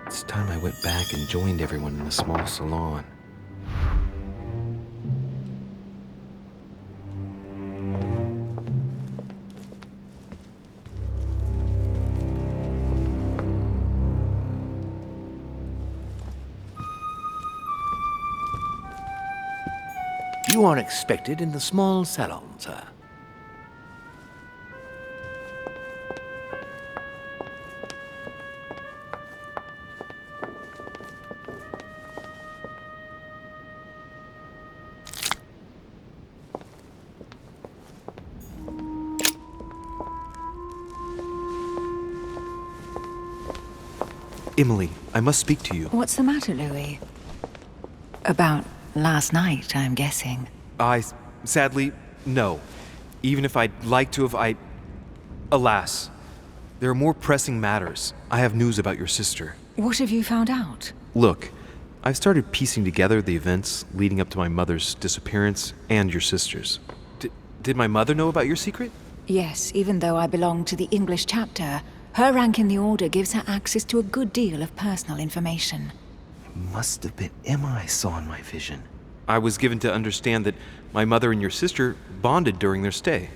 It's time I went back and joined everyone in the small salon. You are expected in the small salon, sir. Emily, I must speak to you. What's the matter, Louis? About last night, I'm guessing. Sadly, no. Even if I'd like to have, alas, there are more pressing matters. I have news about your sister. What have you found out? Look, I've started piecing together the events leading up to my mother's disappearance and your sister's. Did my mother know about your secret? Yes, even though I belong to the English chapter, her rank in the Order gives her access to a good deal of personal information. It must have been Emma I saw in my vision. I was given to understand that my mother and your sister bonded during their stay.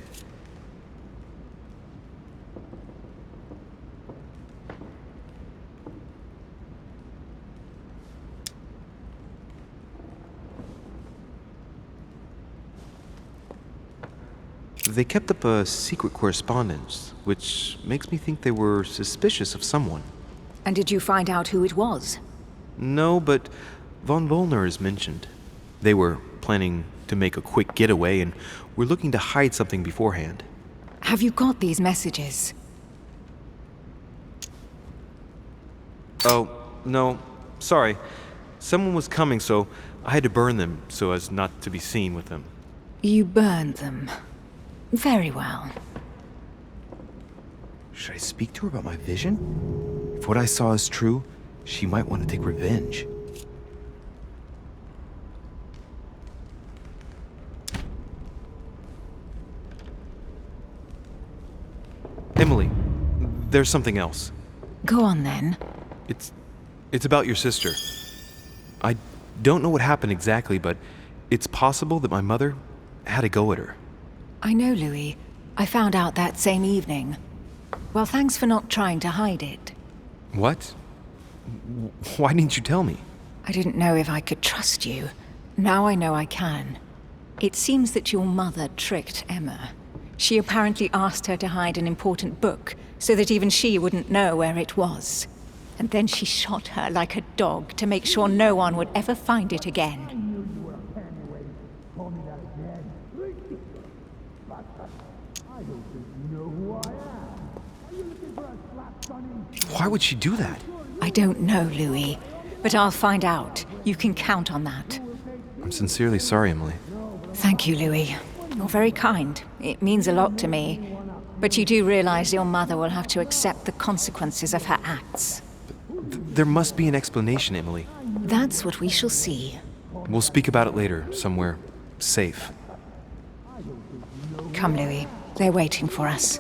They kept up a secret correspondence, which makes me think they were suspicious of someone. And did you find out who it was? No, but von Vollner is mentioned. They were planning to make a quick getaway and were looking to hide something beforehand. Have you got these messages? Oh, no, sorry. Someone was coming, so I had to burn them so as not to be seen with them. You burned them. Very well. Should I speak to her about my vision? If what I saw is true, she might want to take revenge. Emily, there's something else. Go on then. It's about your sister. I don't know what happened exactly, but it's possible that my mother had a go at her. I know, Louis. I found out that same evening. Well, thanks for not trying to hide it. What? Why didn't you tell me? I didn't know if I could trust you. Now I know I can. It seems that your mother tricked Emma. She apparently asked her to hide an important book so that even she wouldn't know where it was. And then she shot her like a dog to make sure no one would ever find it again. Why would she do that? I don't know, Louis, but I'll find out. You can count on that. I'm sincerely sorry, Emily. Thank you, Louis. You're very kind. It means a lot to me. But you do realize your mother will have to accept the consequences of her acts. There must be an explanation, Emily. That's what we shall see. We'll speak about it later, somewhere safe. Come, Louis. They're waiting for us.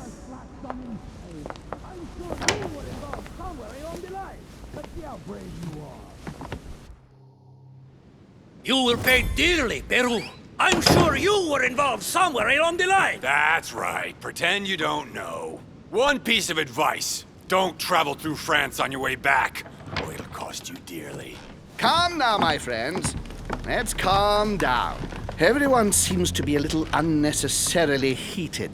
You will pay dearly, Peru. I'm sure you were involved somewhere along the line. That's right. Pretend you don't know. One piece of advice. Don't travel through France on your way back, or it'll cost you dearly. Calm now, my friends. Let's calm down. Everyone seems to be a little unnecessarily heated.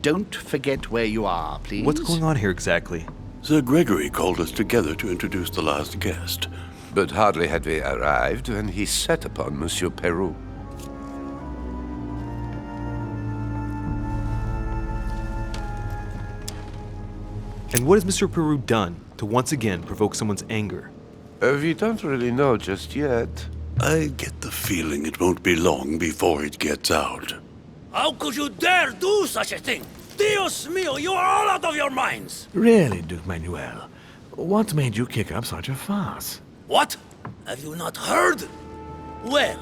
Don't forget where you are, please. What's going on here exactly? Sir Gregory called us together to introduce the last guest. But hardly had we arrived when he set upon Monsieur Peru. And what has Mr. Peru done to once again provoke someone's anger? We don't really know just yet. I get the feeling it won't be long before it gets out. How could you dare do such a thing? Dios mío, you are all out of your minds! Really, Duke Manuel? What made you kick up such a fuss? What? Have you not heard? Well,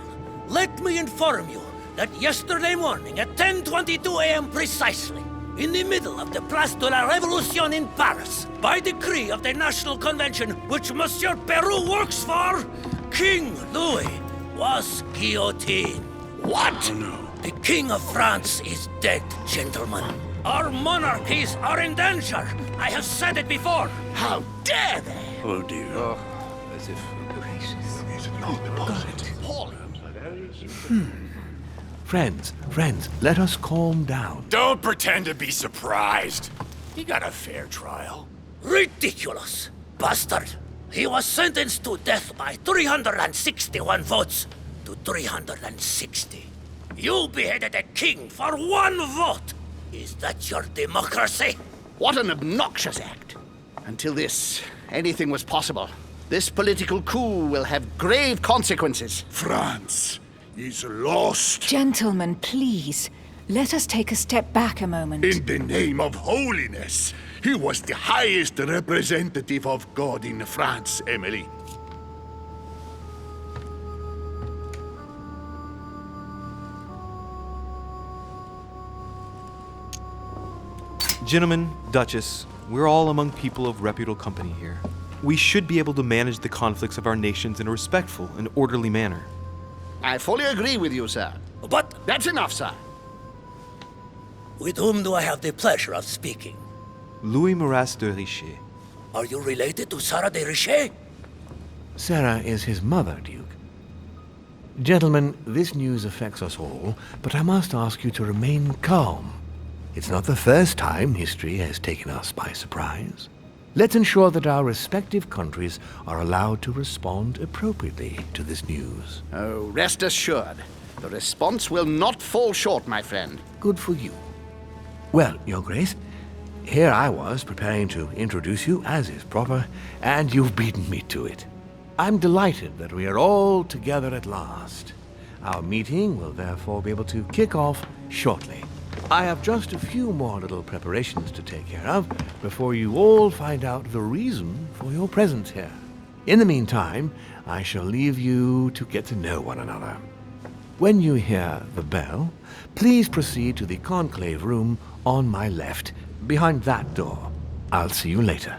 let me inform you that yesterday morning at 10:22 a.m. precisely, in the middle of the Place de la Révolution in Paris, by decree of the National Convention which Monsieur Peru works for, King Louis was guillotined. What? Oh, no. The King of France is dead, gentlemen. Our monarchies are in danger. I have said it before. How dare they? Oh, dear. Oh, as if... Friends, let us calm down. Don't pretend to be surprised. He got a fair trial. Ridiculous! Bastard! He was sentenced to death by 361 votes to 360. You beheaded a king for one vote! Is that your democracy? What an obnoxious act. Until this, anything was possible. This political coup will have grave consequences. France is lost. Gentlemen, please. Let us take a step back a moment. In the name of holiness. He was the highest representative of God in France, Emily. Gentlemen, Duchess, we're all among people of reputable company here. We should be able to manage the conflicts of our nations in a respectful and orderly manner. I fully agree with you, sir. But That's enough, sir. with whom do I have the pleasure of speaking? Louis Maras de Richet. Are you related to Sarah de Richet? Sarah is his mother, Duke. Gentlemen, this news affects us all, but I must ask you to remain calm. It's not the first time history has taken us by surprise. Let's ensure that our respective countries are allowed to respond appropriately to this news. Oh, rest assured. The response will not fall short, my friend. Good for you. Well, Your Grace, here I was preparing to introduce you as is proper, and you've beaten me to it. I'm delighted that we are all together at last. Our meeting will therefore be able to kick off shortly. I have just a few more little preparations to take care of before you all find out the reason for your presence here. In the meantime, I shall leave you to get to know one another. When you hear the bell, please proceed to the conclave room on my left, behind that door. I'll see you later.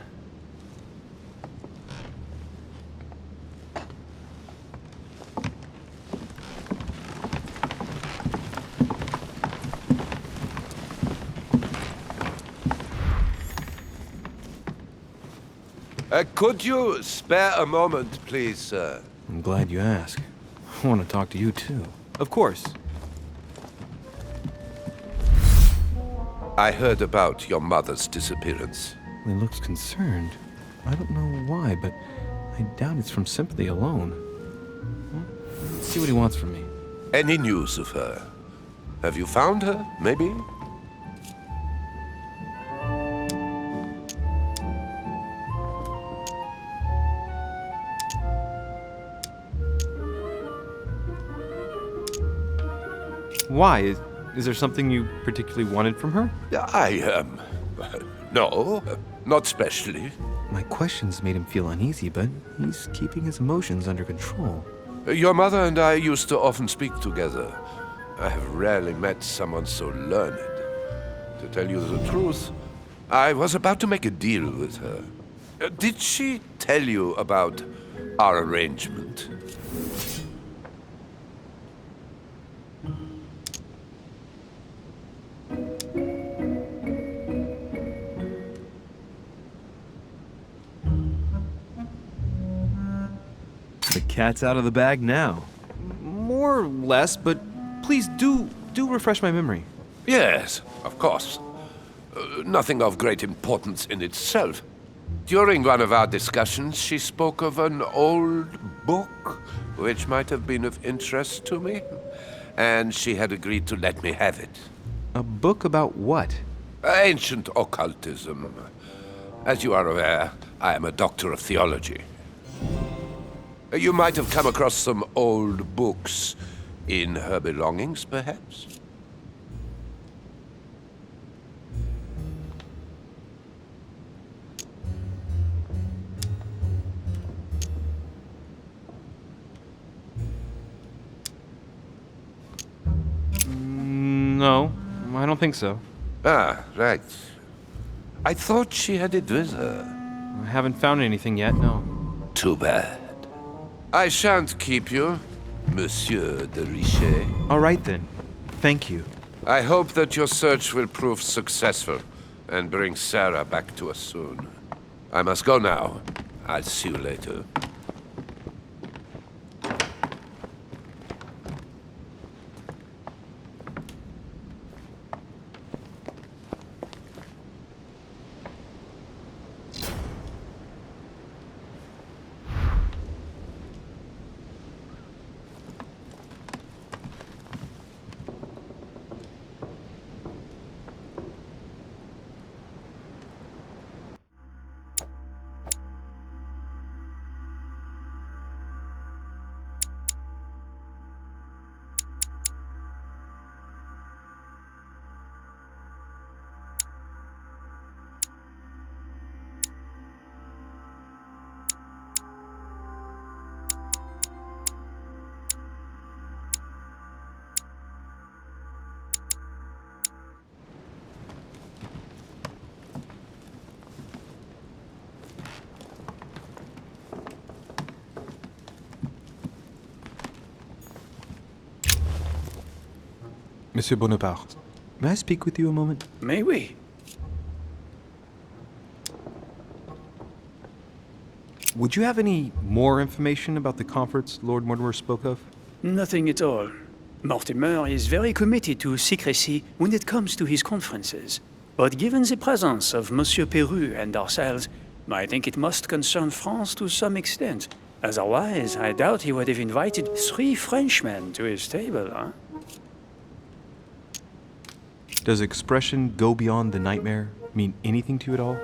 Could you spare a moment, please, sir? I'm glad you asked. I want to talk to you too. Of course. I heard about your mother's disappearance. He looks concerned. I don't know why, but I doubt it's from sympathy alone. Let's see what he wants from me. Any news of her? Have you found her, maybe? Why? Is there something you particularly wanted from her? No, not specially. My questions made him feel uneasy, but he's keeping his emotions under control. Your mother and I used to often speak together. I have rarely met someone so learned. To tell you the truth, I was about to make a deal with her. Did she tell you about our arrangement? The cat's out of the bag now. More or less, but please do refresh my memory. Yes, of course. Nothing of great importance in itself. During one of our discussions, she spoke of an old book which might have been of interest to me, and she had agreed to let me have it. A book about what? Ancient occultism. As you are aware, I am a doctor of theology. You might have come across some old books in her belongings, perhaps? No, I don't think so. Ah, right. I thought she had it with her. I haven't found anything yet, no. Too bad. I shan't keep you, Monsieur de Richet. All right then. Thank you. I hope that your search will prove successful and bring Sarah back to us soon. I must go now. I'll see you later. Monsieur Bonaparte, may I speak with you a moment? May we? Would you have any more information about the conference Lord Mortimer spoke of? Nothing at all. Mortimer is very committed to secrecy when it comes to his conferences. But given the presence of Monsieur Peru and ourselves, I think it must concern France to some extent. Otherwise, I doubt he would have invited 3 Frenchmen to his table, huh? Does expression go beyond the nightmare mean anything to you at all?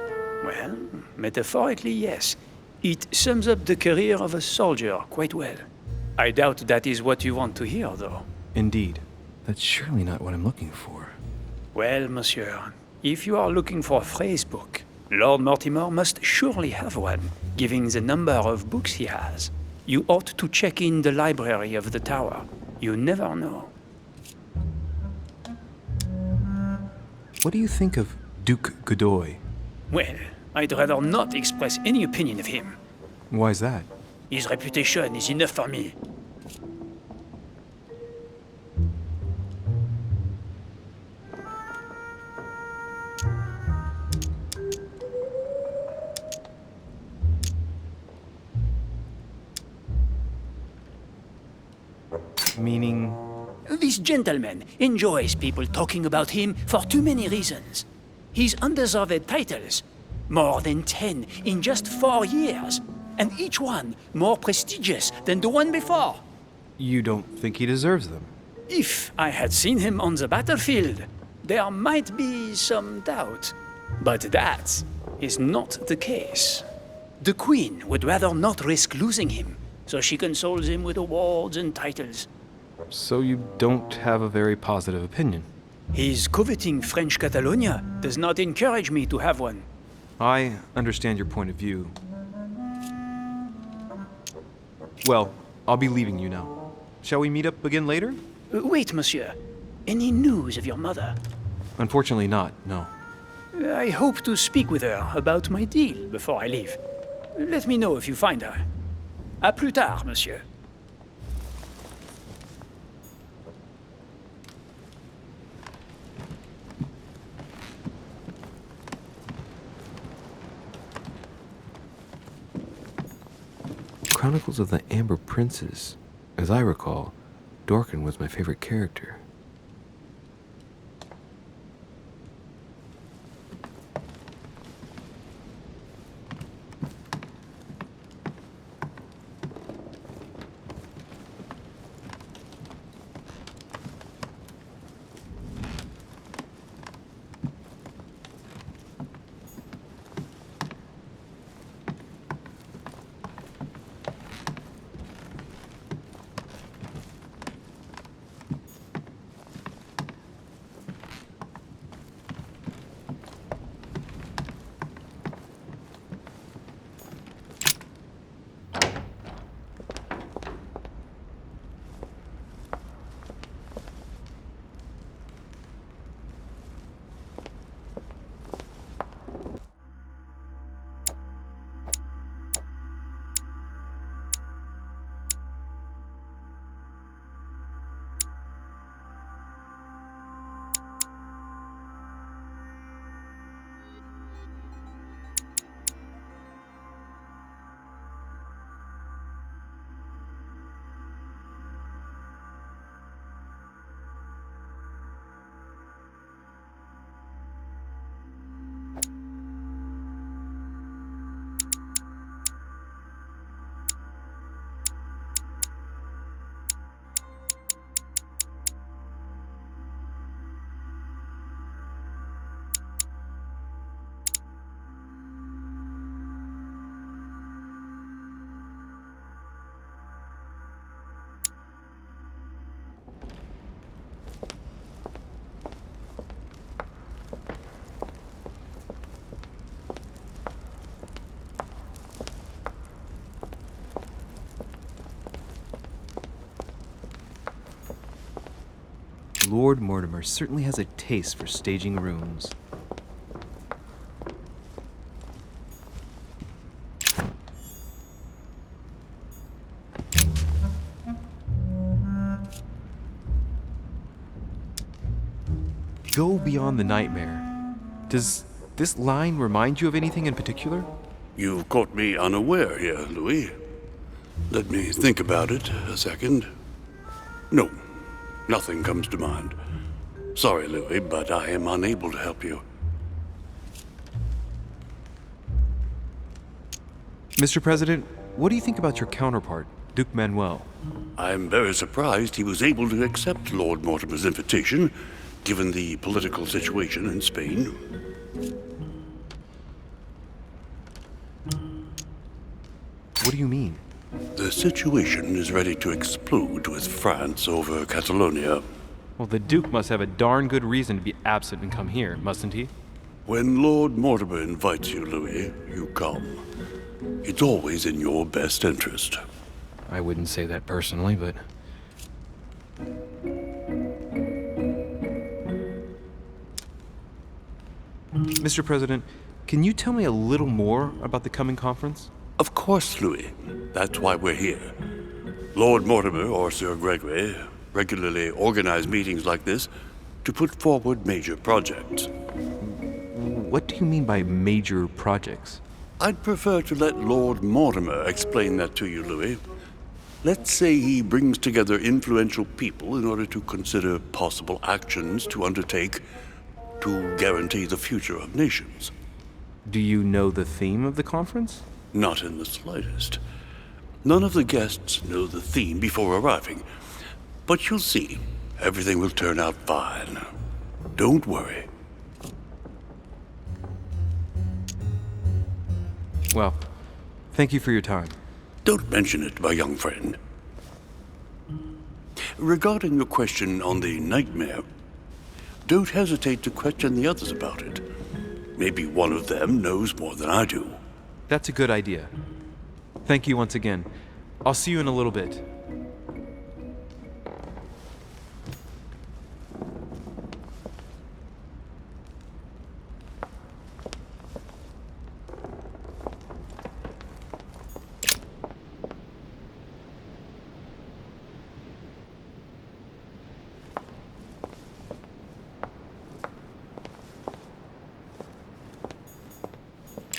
Well, metaphorically, yes. It sums up the career of a soldier quite well. I doubt that is what you want to hear, though. Indeed. That's surely not what I'm looking for. Well, monsieur, if you are looking for a phrase book, Lord Mortimer must surely have one, given the number of books he has. You ought to check in the library of the tower. You never know. What do you think of Duke Godoy? Well, I'd rather not express any opinion of him. Why is that? His reputation is enough for me. Meaning? This gentleman enjoys people talking about him for too many reasons. His undeserved titles, more than 10 in just 4 years, and each one more prestigious than the one before. You don't think he deserves them? If I had seen him on the battlefield, there might be some doubt. But that is not the case. The Queen would rather not risk losing him, so she consoles him with awards and titles. So you don't have a very positive opinion. His coveting French Catalonia does not encourage me to have one. I understand your point of view. Well, I'll be leaving you now. Shall we meet up again later? Wait, monsieur. Any news of your mother? Unfortunately not, no. I hope to speak with her about my deal before I leave. Let me know if you find her. À plus tard, monsieur. Chronicles of the Amber Princes. As I recall, Dorkin was my favorite character. Lord Mortimer certainly has a taste for staging rooms. Go beyond the nightmare. Does this line remind you of anything in particular? You've caught me unaware here, Louis. Let me think about it a second. No, nothing comes to mind. Sorry, Louis, but I am unable to help you. Mr. President, what do you think about your counterpart, Duke Manuel? I'm very surprised he was able to accept Lord Mortimer's invitation, given the political situation in Spain. What do you mean? The situation is ready to explode with France over Catalonia. Well, the Duke must have a darn good reason to be absent and come here, mustn't he? When Lord Mortimer invites you, Louis, you come. It's always in your best interest. I wouldn't say that personally, but... Mr. President, can you tell me a little more about the coming conference? Of course, Louis. That's why we're here. Lord Mortimer or Sir Gregory regularly organize meetings like this to put forward major projects. What do you mean by major projects? I'd prefer to let Lord Mortimer explain that to you, Louis. Let's say he brings together influential people in order to consider possible actions to undertake to guarantee the future of nations. Do you know the theme of the conference? Not in the slightest. None of the guests know the theme before arriving. But you'll see, everything will turn out fine. Don't worry. Well, thank you for your time. Don't mention it, my young friend. Regarding your question on the nightmare, don't hesitate to question the others about it. Maybe one of them knows more than I do. That's a good idea. Thank you once again. I'll see you in a little bit.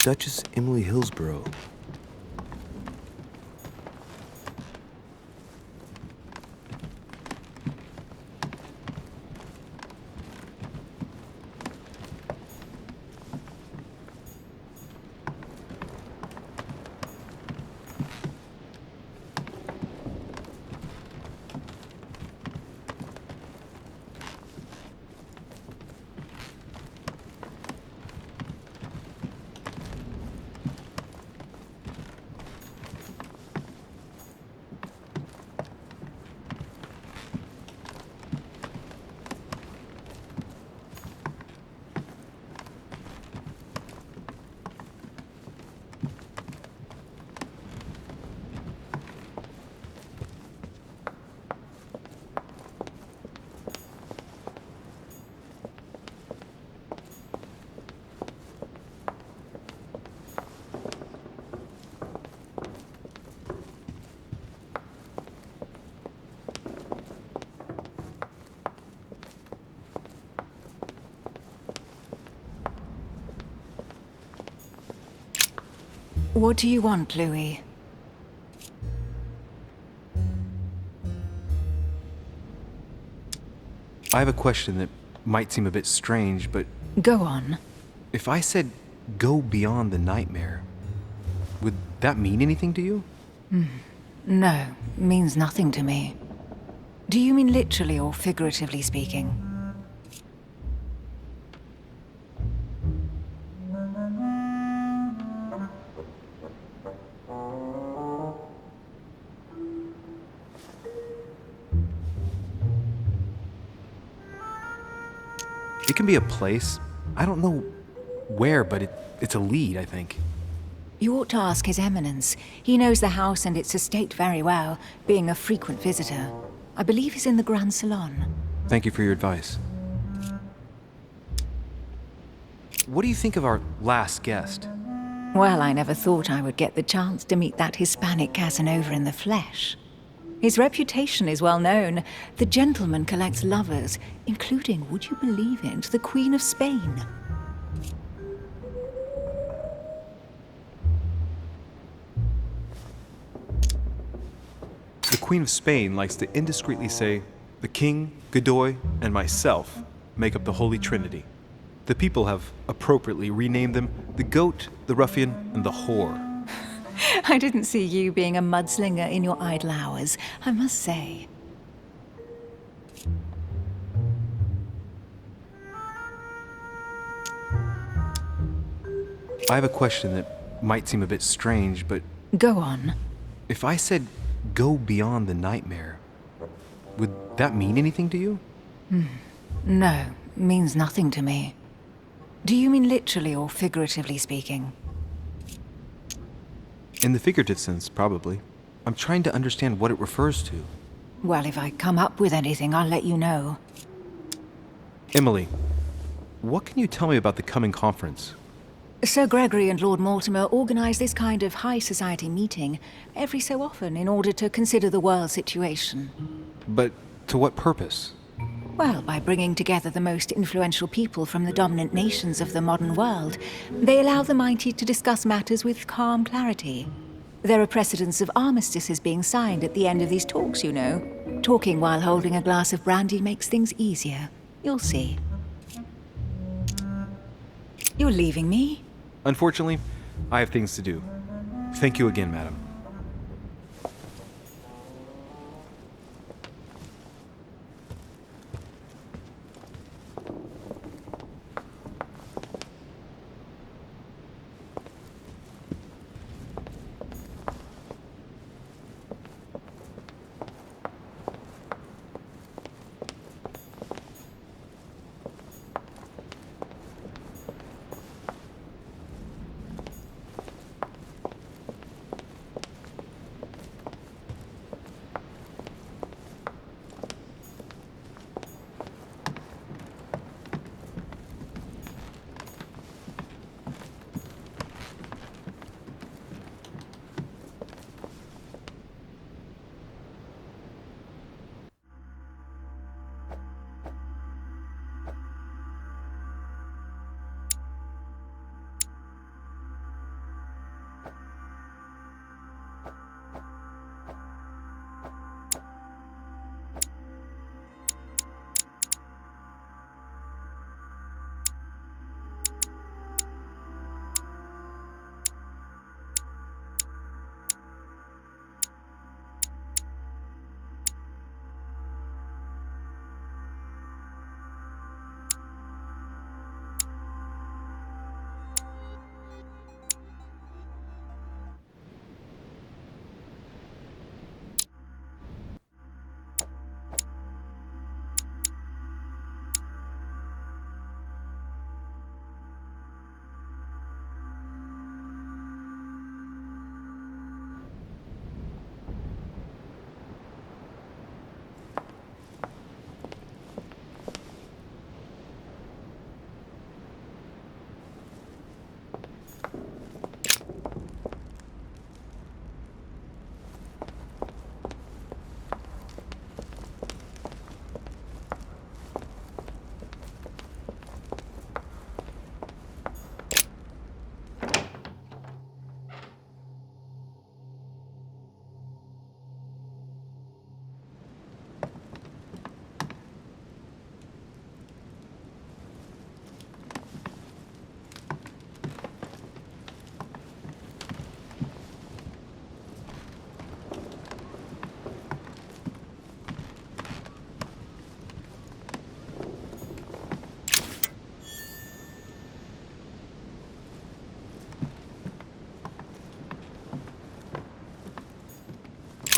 Duchess Emily Hillsborough. What do you want, Louis? I have a question that might seem a bit strange, but Go on. if I said go beyond the nightmare, would that mean anything to you? No, means nothing to me. Do you mean literally or figuratively speaking? It can be a place. I don't know where, but it's a lead, I think. You ought to ask His Eminence. He knows the house and its estate very well, being a frequent visitor. I believe he's in the Grand Salon. Thank you for your advice. What do you think of our last guest? Well, I never thought I would get the chance to meet that Hispanic Casanova in the flesh. His reputation is well known. The gentleman collects lovers, including, would you believe it, the Queen of Spain. The Queen of Spain likes to indiscreetly say, the King, Godoy, and myself make up the Holy Trinity. The people have appropriately renamed them the Goat, the Ruffian, and the Whore. I didn't see you being a mudslinger in your idle hours, I must say. I have a question that might seem a bit strange, but Go on. if I said go beyond the nightmare, would that mean anything to you? No, means nothing to me. Do you mean literally or figuratively speaking? In the figurative sense, probably. I'm trying to understand what it refers to. Well, if I come up with anything, I'll let you know. Emily, what can you tell me about the coming conference? Sir Gregory and Lord Mortimer organize this kind of high society meeting every so often in order to consider the world situation. But to what purpose? Well, by bringing together the most influential people from the dominant nations of the modern world, they allow the mighty to discuss matters with calm clarity. There are precedents of armistices being signed at the end of these talks, you know. Talking while holding a glass of brandy makes things easier. You'll see. You're leaving me? Unfortunately, I have things to do. Thank you again, madam.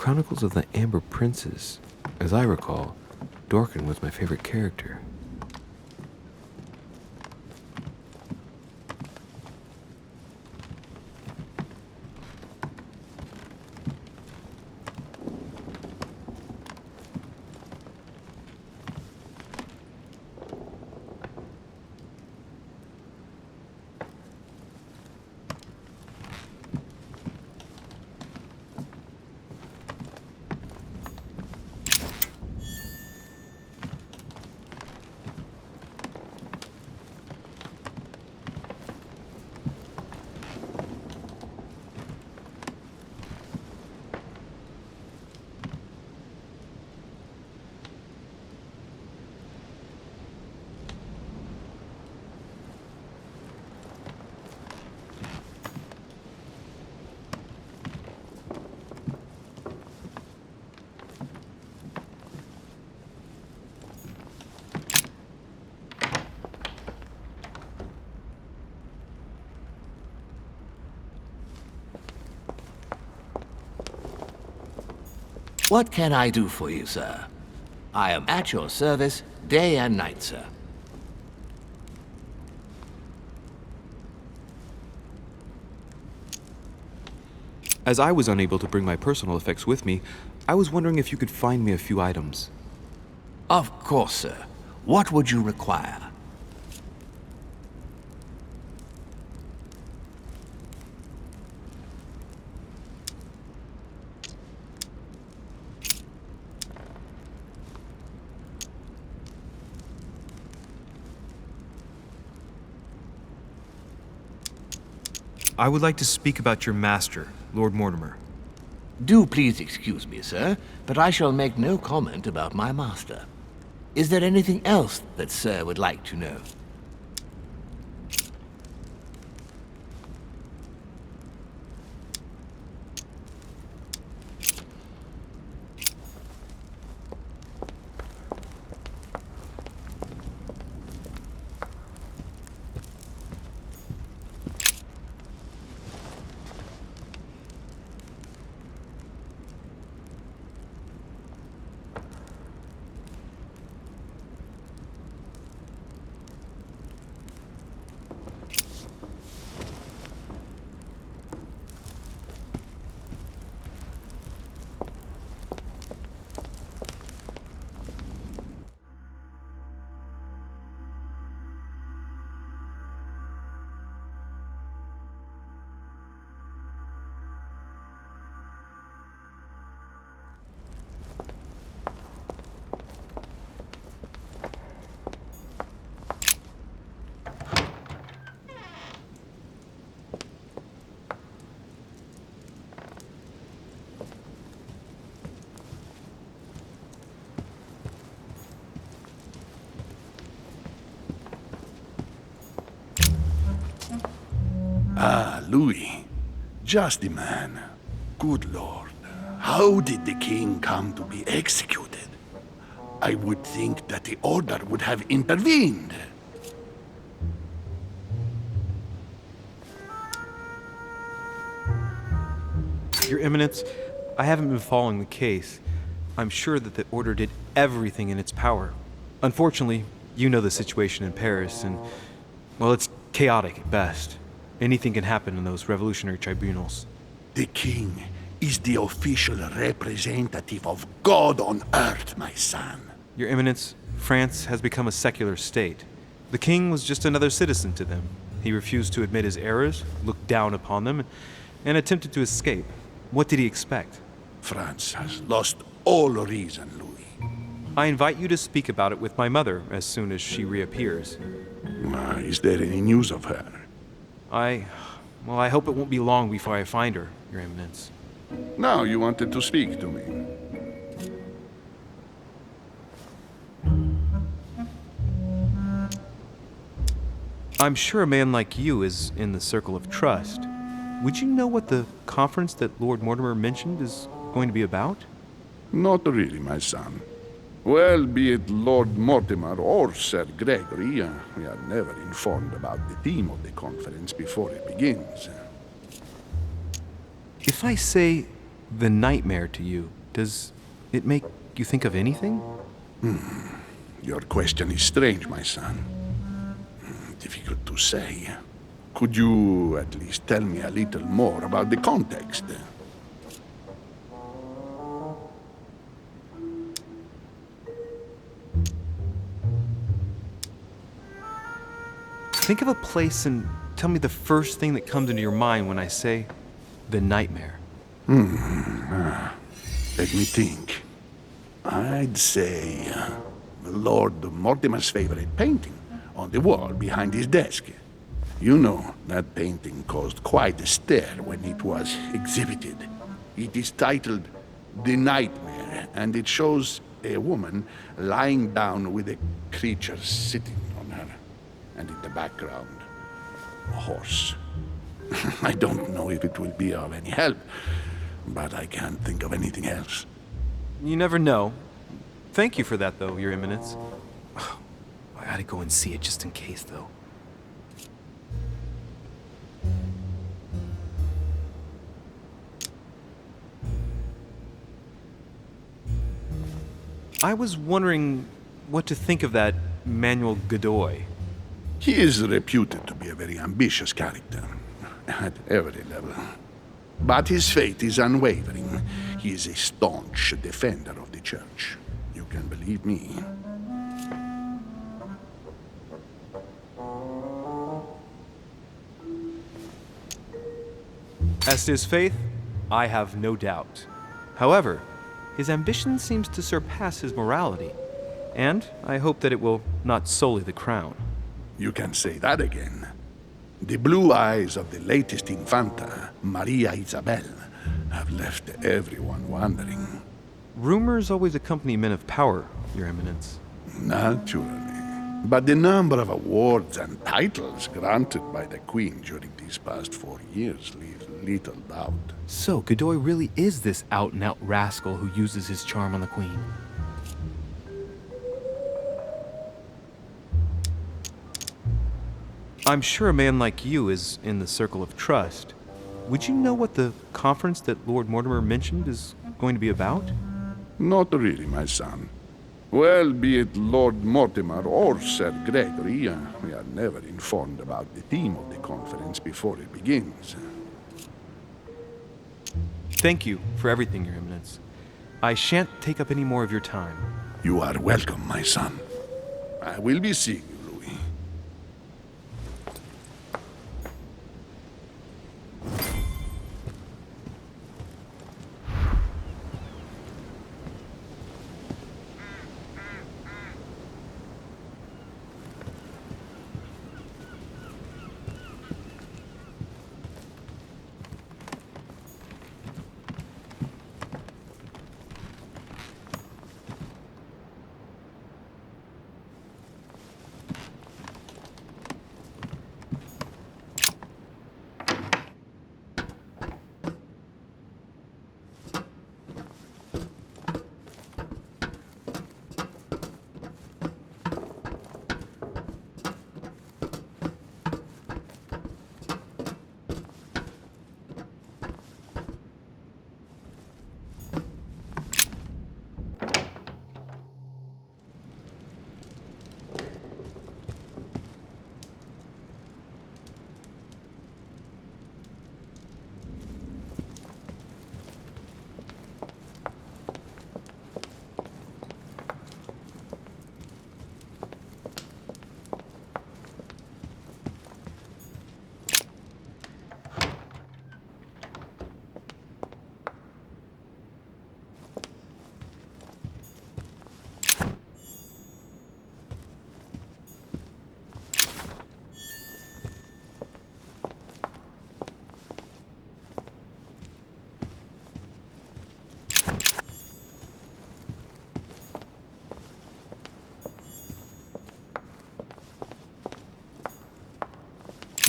Chronicles of the Amber Princes. As I recall, Dorkin was my favorite character. What can I do for you, sir? I am at your service day and night, sir. As I was unable to bring my personal effects with me, I was wondering if you could find me a few items. Of course, sir. What would you require? I would like to speak about your master, Lord Mortimer. Do please excuse me, sir, but I shall make no comment about my master. Is there anything else that sir would like to know? Ah, Louis. Just the man. Good Lord. How did the king come to be executed? I would think that the order would have intervened. Your Eminence, I haven't been following the case. I'm sure that the Order did everything in its power. Unfortunately, you know the situation in Paris, and, well, it's chaotic at best. Anything can happen in those revolutionary tribunals. The king is the official representative of God on earth, my son. Your Eminence, France has become a secular state. The king was just another citizen to them. He refused to admit his errors, looked down upon them, and attempted to escape. What did he expect? France has lost all reason, Louis. I invite you to speak about it with my mother as soon as she reappears. Is there any news of her? I hope it won't be long before I find her, Your Eminence. Now you wanted to speak to me. I'm sure a man like you is in the circle of trust. Would you know what the conference that Lord Mortimer mentioned is going to be about? Not really, my son. Well, be it Lord Mortimer or Sir Gregory, we are never informed about the theme of the conference before it begins. If I say the nightmare to you, Does it make you think of anything? Your question is strange, my son. Difficult to say. Could you at least tell me a little more about the context? Think of a place and tell me the first thing that comes into your mind when I say the nightmare. Let me think. I'd say Lord Mortimer's favorite painting on the wall behind his desk. You know, that painting caused quite a stir when it was exhibited. It is titled The Nightmare, and it shows a woman lying down with a creature sitting on her. And in the background, a horse. I don't know if it will be of any help, but I can't think of anything else. You never know. Thank you for that, though, Your Eminence. I gotta go and see it just in case, though. I was wondering what to think of that Manuel Godoy. He is reputed to be a very ambitious character, at every level. But his faith is unwavering. He is a staunch defender of the church. You can believe me. As to his faith, I have no doubt. However, his ambition seems to surpass his morality, and I hope that it will not sully the crown. You can say that again. The blue eyes of the latest Infanta, Maria Isabel, have left everyone wondering. Rumors always accompany men of power, Your Eminence. Naturally. But the number of awards and titles granted by the Queen during these past 4 years leaves little doubt. So, Godoy really is this out-and-out rascal who uses his charm on the Queen. I'm sure a man like you is in the circle of trust. Would you know what the conference that Lord Mortimer mentioned is going to be about? Not really, my son. Well, be it Lord Mortimer or Sir Gregory, we are never informed about the theme of the conference before it begins. Thank you for everything, Your Eminence. I shan't take up any more of your time. You are welcome, my son. I will be seeing you, Louis.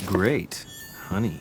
Great. Honey.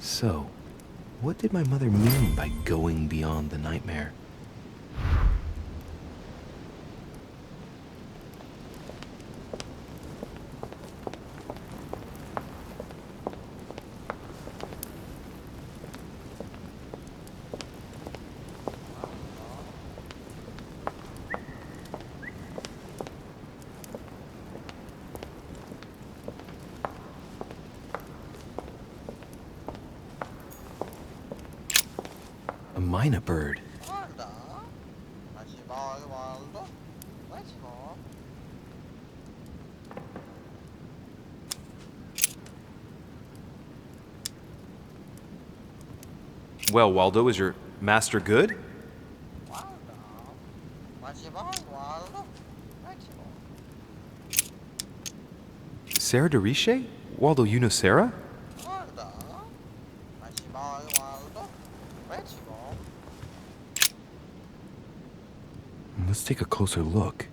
So, what did my mother mean by going beyond the nightmare? A mynah bird. Well, Waldo, is your master good? Sarah de Riche? Waldo, you know Sarah? Let's take a closer look.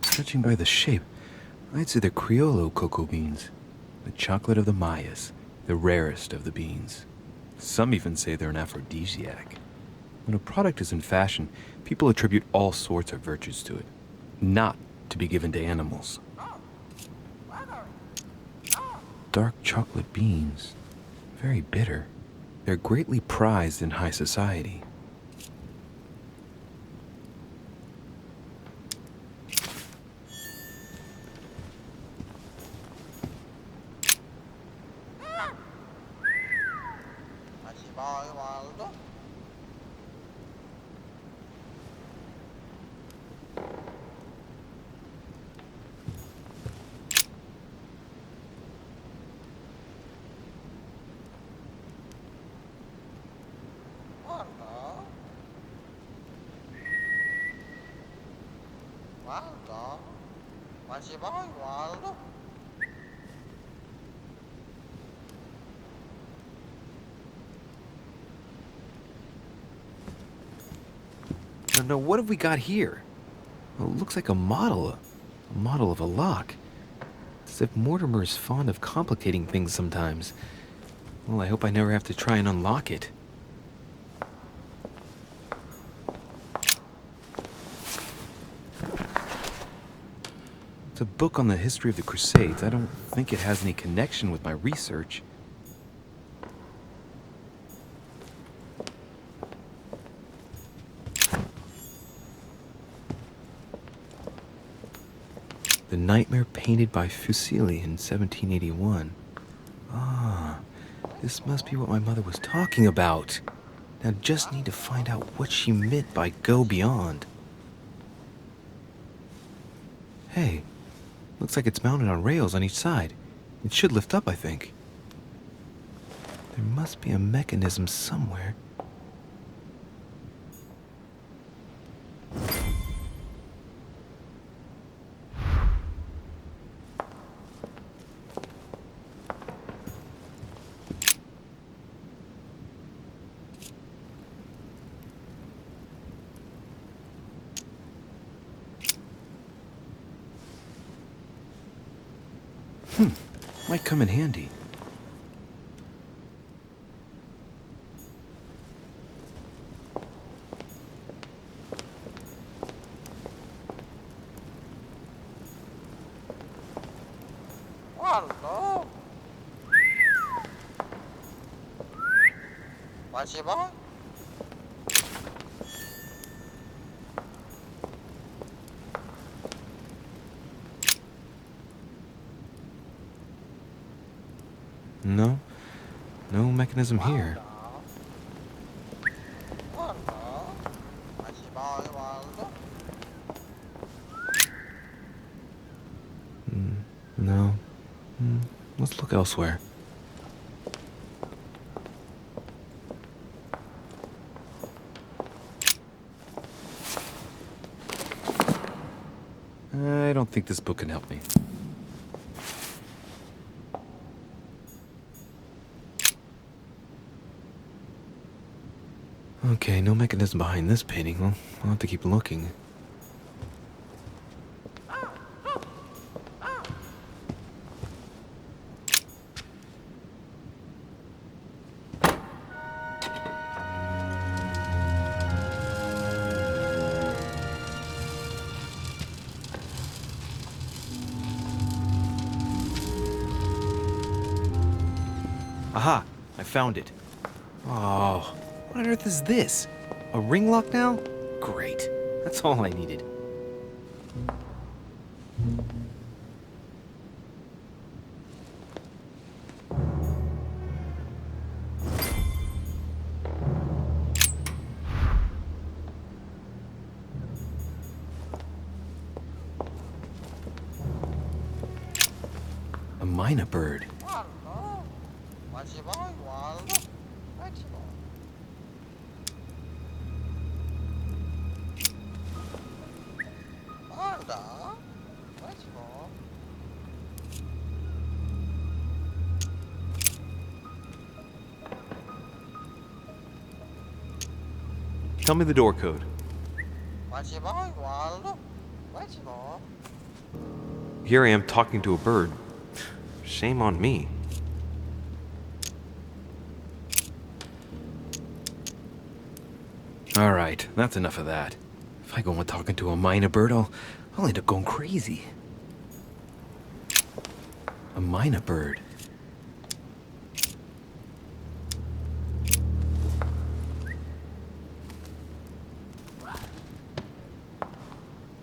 Judging by the shape, I'd say they're Criollo cocoa beans. The chocolate of the Mayas, the rarest of the beans. Some even say they're an aphrodisiac. When a product is in fashion, people attribute all sorts of virtues to it, not to be given to animals. Dark chocolate beans, very bitter. They're greatly prized in high society. Now, what have we got here? Well, it looks like a model of a lock. It's as if Mortimer is fond of complicating things sometimes. Well, I hope I never have to try and unlock it. It's a book on the history of the Crusades. I don't think it has any connection with my research. The Nightmare painted by Fuseli in 1781. Ah, this must be what my mother was talking about. Now just need to find out what she meant by go beyond. Hey, looks like it's mounted on rails on each side. It should lift up, I think. There must be a mechanism somewhere. Might come in handy. No mechanism here. No. Let's look elsewhere. I don't think this book can help me. Okay, no mechanism behind this painting. Well, I'll have to keep looking. Aha! I found it. Oh, what on earth is this? A ring lock now? Great. That's all I needed. A myna bird. Tell me the door code. Here I am talking to a bird. Shame on me. Alright, that's enough of that. If I go on talking to a myna bird, I'll end up going crazy. A myna bird.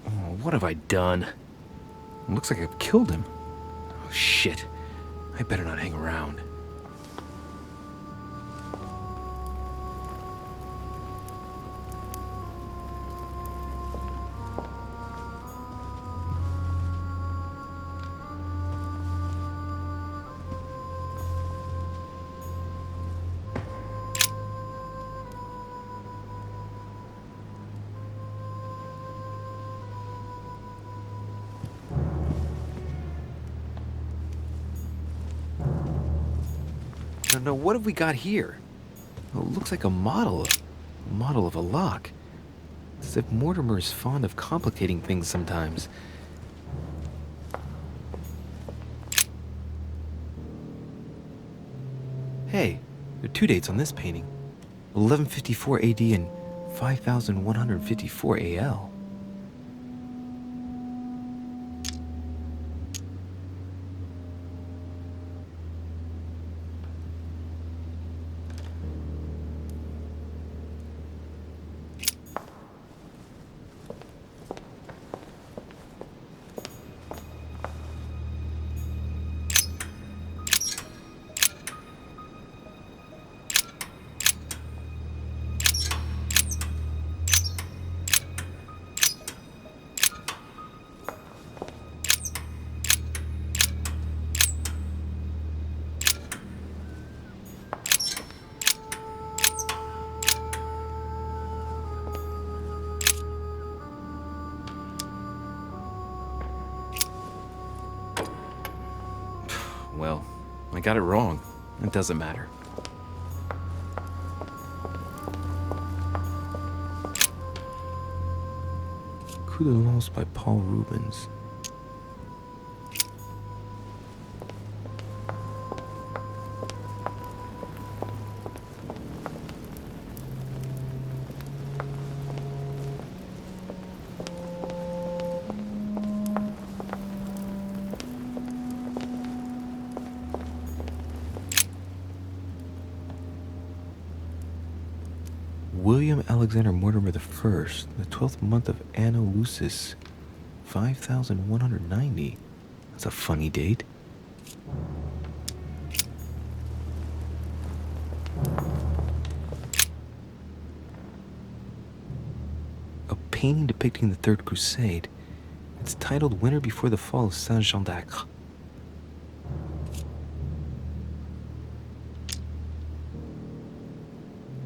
Oh, what have I done? It looks like I've killed him. Oh, shit. I better not hang around. No, what have we got here? Oh, it looks like a model of a lock. It's as if Mortimer is fond of complicating things sometimes. Hey, there are two dates on this painting. 1154 AD and 5154 AL. Well, I got it wrong. It doesn't matter. Coup de Lance by Paul Rubens. William Alexander Mortimer I, the 12th month of Anno Lucis, 5190. That's a funny date. A painting depicting the Third Crusade. It's titled Winter Before the Fall of Saint-Jean d'Acre.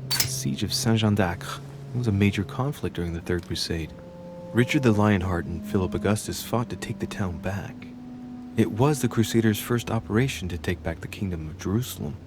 Siege of Saint-Jean d'Acre. It was a major conflict during the Third Crusade. Richard the Lionheart and Philip Augustus fought to take the town back. It was the Crusaders' first operation to take back the Kingdom of Jerusalem.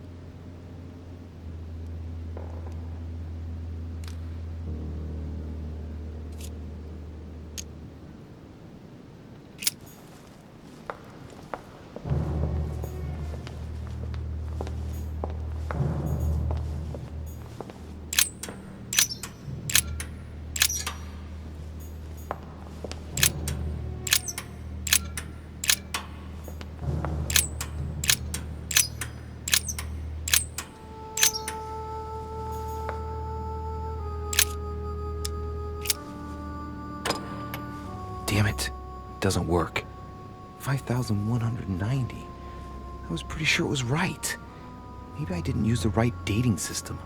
What? Doesn't work. 5,190. I was pretty sure it was right. Maybe I didn't use the right dating system.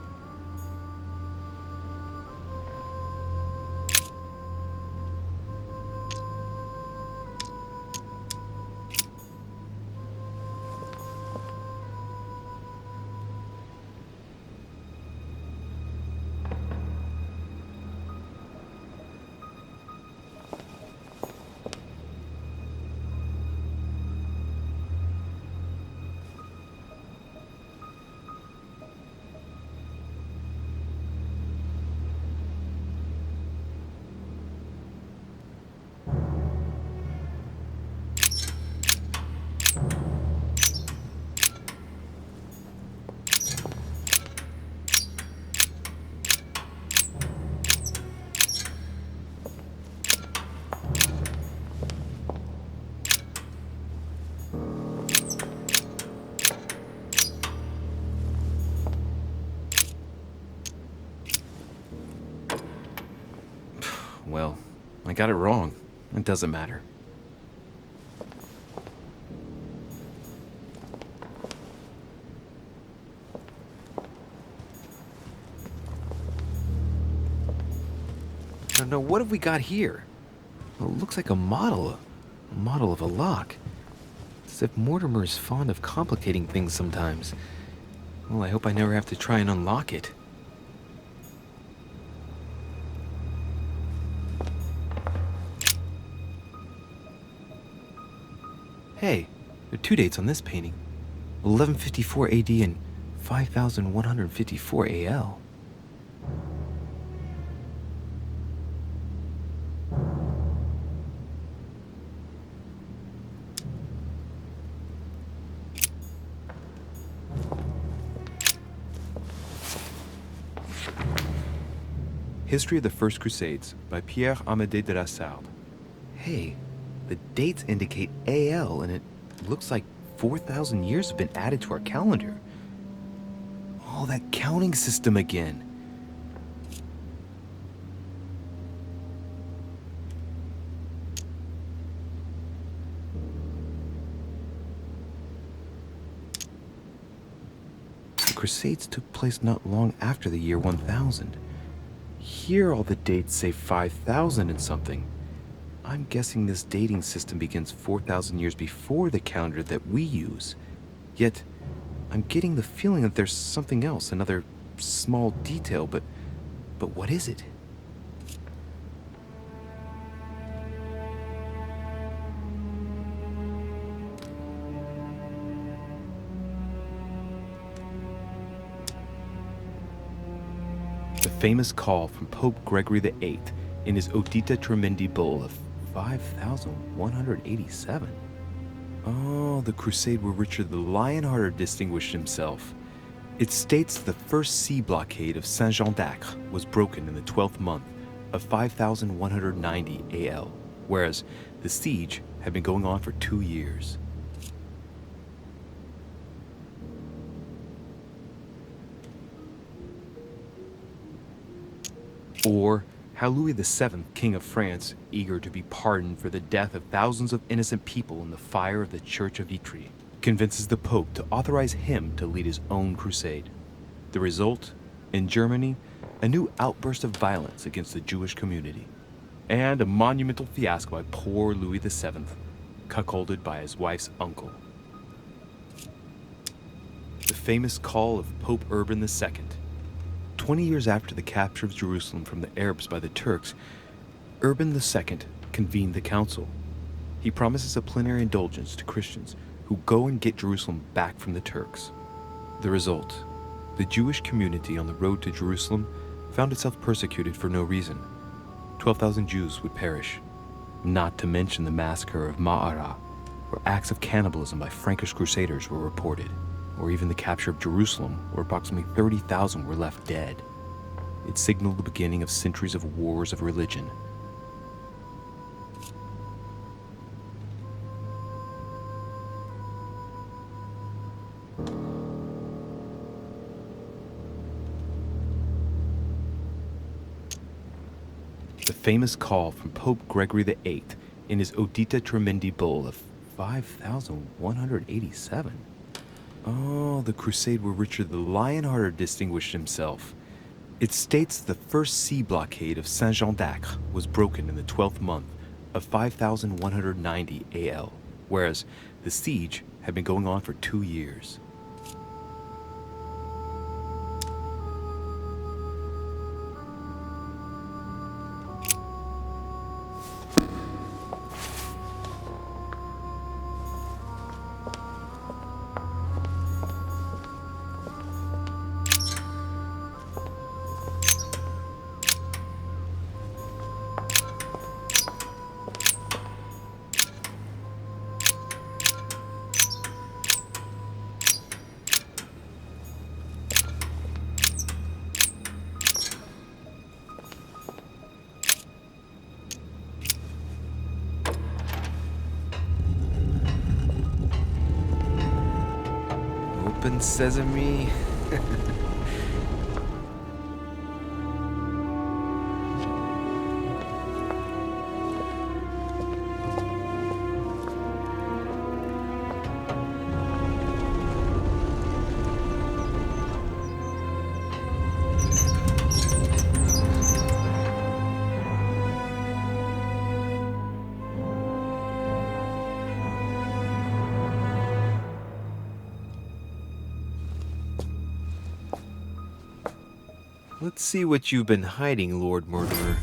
Well, I got it wrong. It doesn't matter. No, what have we got here? Well, it looks like a model of a lock. It's as if Mortimer is fond of complicating things sometimes. Well, I hope I never have to try and unlock it. Hey, there are two dates on this painting. 1154 AD and 5154 AL. History of the First Crusades by Pierre-Amédée de la Sarde. Hey, the dates indicate AL, and it looks like 4,000 years have been added to our calendar. Oh, that counting system again. The Crusades took place not long after the year 1000. Here all the dates say 5,000 and something. I'm guessing this dating system begins 4,000 years before the calendar that we use. Yet, I'm getting the feeling that there's something else, another small detail, but what is it? The famous call from Pope Gregory VIII in his Audita Tremendi Bull of 5,187. Oh, the crusade where Richard the Lionhearted distinguished himself. It states that the first sea blockade of Saint-Jean d'Acre was broken in the 12th month of 5,190 AL, whereas the siege had been going on for 2 years. Or how Louis VII, King of France, eager to be pardoned for the death of thousands of innocent people in the fire of the Church of Vitry, convinces the Pope to authorize him to lead his own crusade. The result, in Germany, a new outburst of violence against the Jewish community, and a monumental fiasco by poor Louis VII, cuckolded by his wife's uncle. The famous call of Pope Urban II. 20 years after the capture of Jerusalem from the Arabs by the Turks, Urban II convened the council. He promises a plenary indulgence to Christians who go and get Jerusalem back from the Turks. The result, the Jewish community on the road to Jerusalem found itself persecuted for no reason. 12,000 Jews would perish, not to mention the massacre of Ma'ara, where acts of cannibalism by Frankish crusaders were reported, or even the capture of Jerusalem, where approximately 30,000 were left dead. It signaled the beginning of centuries of wars of religion. The famous call from Pope Gregory VIII in his Odita Tremendi Bull of 5,187. Oh, the crusade where Richard the Lionhearted distinguished himself. It states the first sea blockade of Saint-Jean d'Acre was broken in the 12th month of 5,190 AL, whereas the siege had been going on for 2 years. Open sesame. Let's see what you've been hiding, Lord Mortimer.